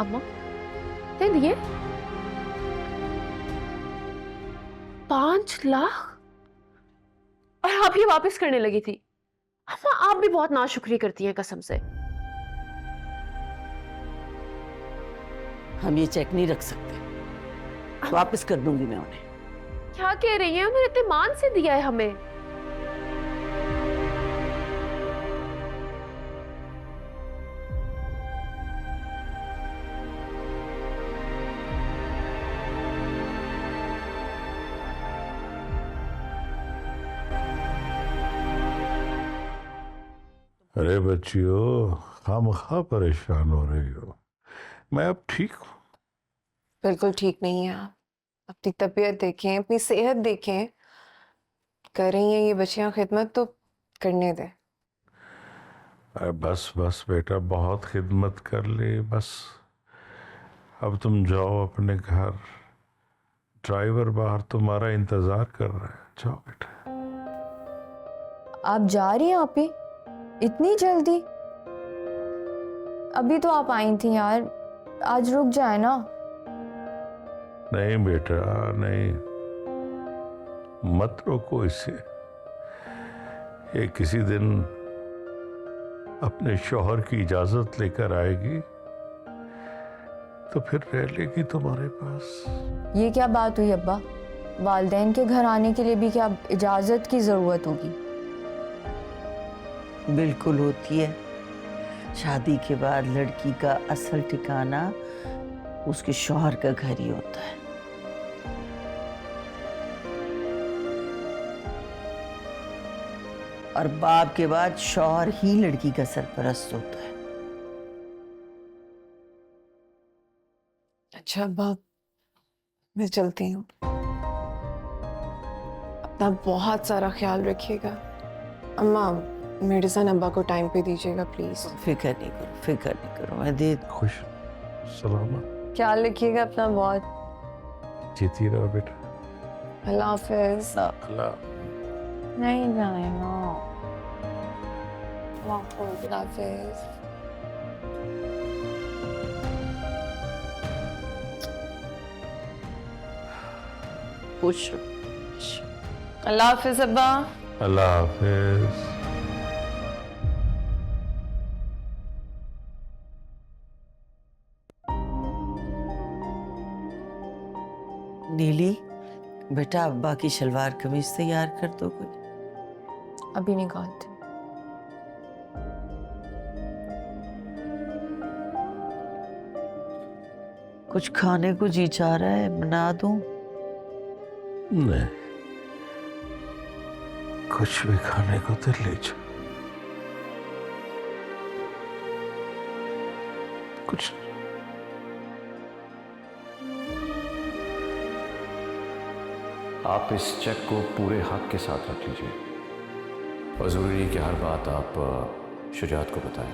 अम्मा दे दिए 5 लाख और आप ये वापस करने लगी थी। अम्मा आप भी बहुत नाशुक्री करती हैं कसम से। हम ये चेक नहीं रख सकते, वापस कर दूंगी मैं उन्हें। क्या कह रही हैं? उन्होंने इतने मान से दिया है हमें। अरे बच्चियों, खामखा परेशान हो रही हो। मैं अब ठीक हूँ। बिल्कुल ठीक नहीं है आप। अपनी तबीयत देखें, अपनी सेहत देखें। कर रही हैं ये बच्चियां खिदमत तो करने दें। अरे बस बस बेटा, बहुत खिदमत कर ली बस। अब तुम जाओ अपने घर, ड्राइवर बाहर तुम्हारा इंतजार कर रहा है। जाओ बेटा। आप जा रही हैं आपी? इतनी जल्दी? अभी तो आप आई थी यार, आज रुक जाए ना। नहीं बेटा नहीं, मत रोको इसे। ये किसी दिन अपने शौहर की इजाजत लेकर आएगी तो फिर रह लेगी तुम्हारे पास। ये क्या बात हुई अब्बा? वालिदैन के घर आने के लिए भी क्या इजाजत की जरूरत होगी? बिल्कुल होती है। शादी के बाद लड़की का असल ठिकाना उसके शौहर का घर ही होता है। और बाप के बाद शौहर ही लड़की का सरपरस्त होता है। अच्छा अब्बा, मैं चलती हूँ। अपना बहुत सारा ख्याल रखिएगा। अम्मा मेडिसिन अब्बा को टाइम पे दीजिएगा प्लीज। फिक्र नहीं करो, फिक्र नहीं करो, मैं दे। खुश सलामत ख्याल रखिएगा अपना बहुत। जीती रहो बेटा। अल्लाह हाफिज। अल्लाह। नहीं जाएगा। अल्लाह हाफिज। खुश अल्लाह हाफिज अब्बा। अल्लाह हाफिज। नीली, बेटा अब्बा की शलवार कमीज तैयार कर दो कोई। अभी निकालती। कुछ खाने को जी चाह रहा है, बना दूं? नहीं, कुछ भी खाने को तो ले जाओ। कुछ आप इस चेक को पूरे हक के साथ रख लीजिए और ज़रूरी है कि हर बात आप शुजात को बताएं।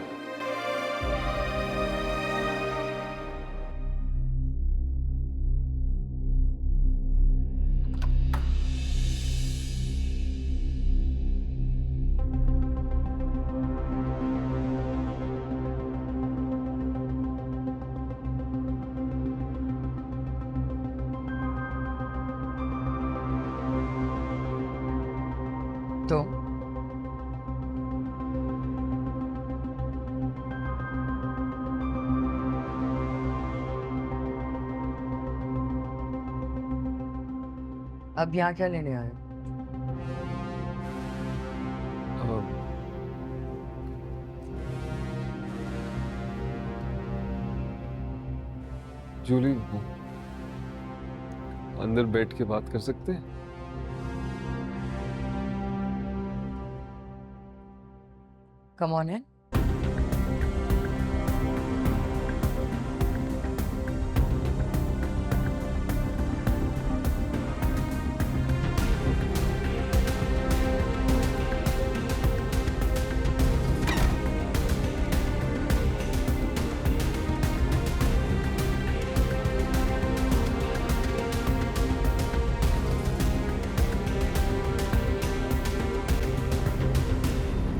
तो अब यहाँ क्या लेने आए? जूली, अंदर बैठ के बात कर सकते हैं? कम ऑन है।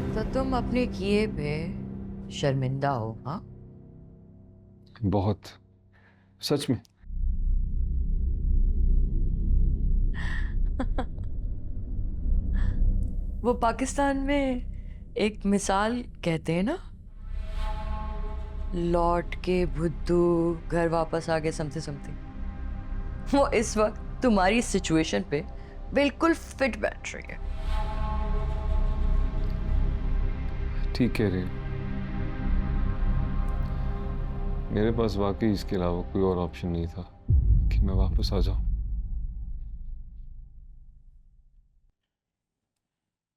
तो तुम अपने किए पे शर्मिंदा हो? हाँ, बहुत, सच में। वो पाकिस्तान में एक मिसाल कहते हैं ना, लौट के भुद्दू घर वापस आ गए समथिंग। वो इस वक्त तुम्हारी सिचुएशन पे बिल्कुल फिट बैठ रही है। ठीक कह रही हो। मेरे पास वाकई इसके अलावा कोई और ऑप्शन नहीं था कि मैं वापस आ जाऊं।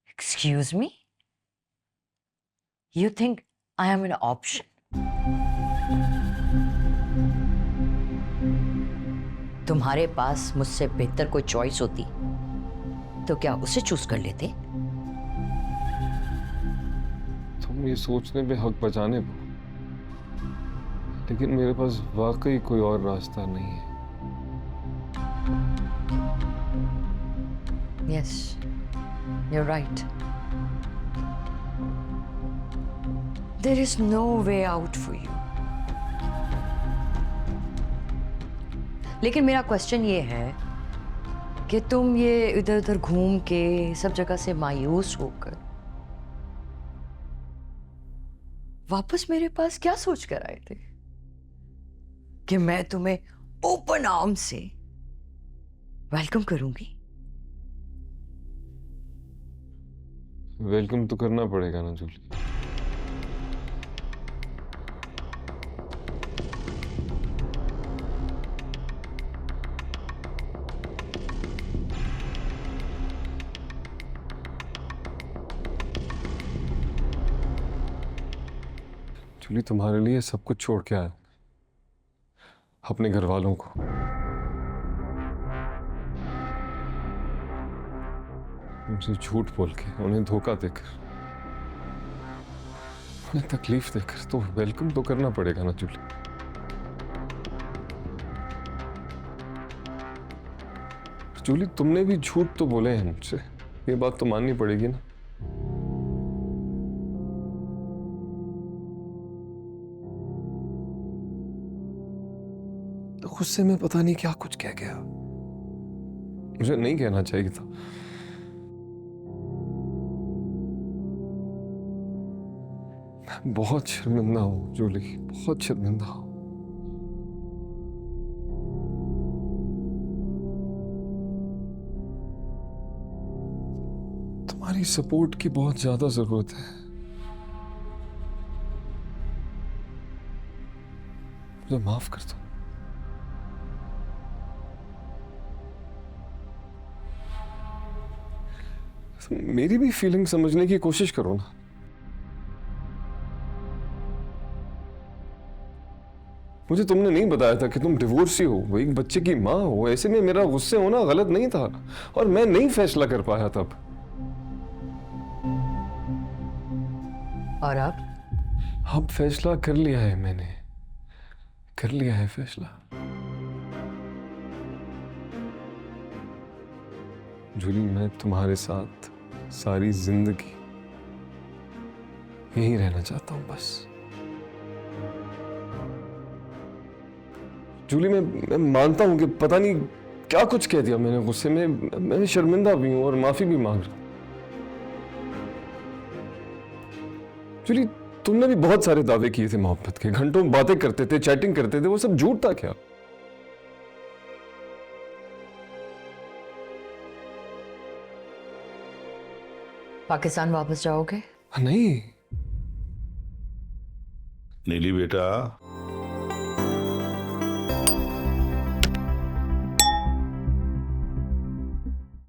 Excuse me? You think I am an option? तुम्हारे पास मुझसे बेहतर कोई चॉइस होती तो क्या उसे चूज कर लेते? तुम ये सोचने पे हक बचाने पर, लेकिन मेरे पास वाकई कोई और रास्ता नहीं है। Yes, you're right. There is no way out for you. लेकिन मेरा क्वेश्चन ये है कि तुम ये इधर उधर घूम के सब जगह से मायूस होकर वापस मेरे पास क्या सोच कर आए थे कि मैं तुम्हें ओपन आर्म से वेलकम करूंगी? वेलकम तो करना पड़ेगा ना जूली। जूली, तुम्हारे लिए सब कुछ छोड़ के आया, अपने घर वालों को। उनसे झूठ बोल के, उन्हें धोखा देकर, उन्हें तकलीफ देकर, तो वेलकम तो करना पड़ेगा ना जूली। जूली, तुमने भी झूठ तो बोले हैं मुझसे, ये बात तो माननी पड़ेगी ना। तो गुस्से में पता नहीं क्या कुछ कह गया, मुझे नहीं कहना चाहिए था। मैं बहुत शर्मिंदा हूं जूली, बहुत शर्मिंदा हूं। तुम्हारी सपोर्ट की बहुत ज्यादा जरूरत है। मुझे माफ कर दो। मेरी भी फीलिंग समझने की कोशिश करो ना। मुझे तुमने नहीं बताया था कि तुम डिवोर्सी हो, एक बच्चे की माँ हो। ऐसे में मेरा गुस्से होना गलत नहीं था और मैं नहीं फैसला कर पाया तब। और अब फैसला कर लिया है मैंने, कर लिया है फैसला। जूली, मैं तुम्हारे साथ सारी जिंदगी यहीं रहना चाहता हूं बस। जूली, मैं मानता हूं कि पता नहीं क्या कुछ कह दिया मैंने गुस्से में। मैं शर्मिंदा भी हूं और माफी भी मांग रहा हूं। जूली, तुमने भी बहुत सारे दावे किए थे मोहब्बत के, घंटों बातें करते थे, चैटिंग करते थे, वो सब झूठ था क्या? पाकिस्तान वापस जाओगे? नहीं। नीली बेटा,